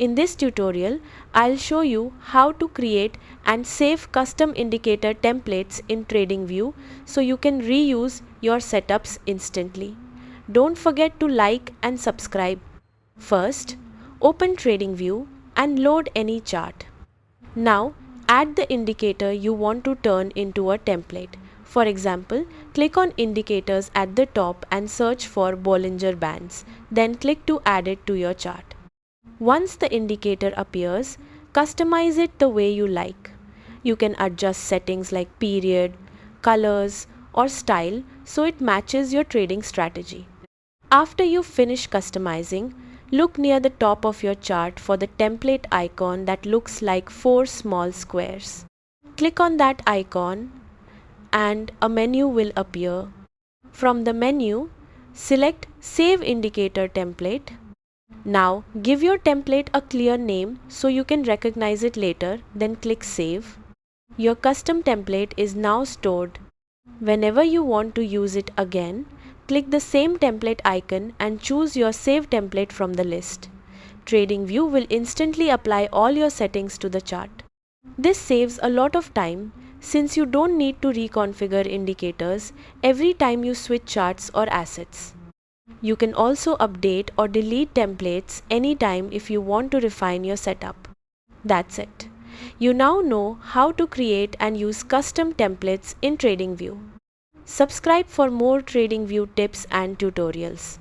In this tutorial, I'll show you how to create and save custom indicator templates in Tradingview so you can reuse your setups instantly. Don't forget to like and subscribe. First, open Tradingview and load any chart. Now, add the indicator you want to turn into a template. For example, click on Indicators at the top and search for Bollinger Bands. Then click to add it to your chart. Once the indicator appears, customize it the way you like. You can adjust settings like period, colors, or style so it matches your trading strategy. After you finish customizing, look near the top of your chart for the template icon that looks like 4 small squares. Click on that icon and a menu will appear. From the menu, select Save Indicator Template. Now, give your template a clear name so you can recognize it later, then click Save. Your custom template is now stored. Whenever you want to use it again, click the same template icon and choose your Save template from the list. Tradingview will instantly apply all your settings to the chart. This saves a lot of time since you don't need to reconfigure indicators every time you switch charts or assets. You can also update or delete templates anytime if you want to refine your setup. That's it. You now know how to create and use custom templates in Tradingview. Subscribe for more Tradingview tips and tutorials.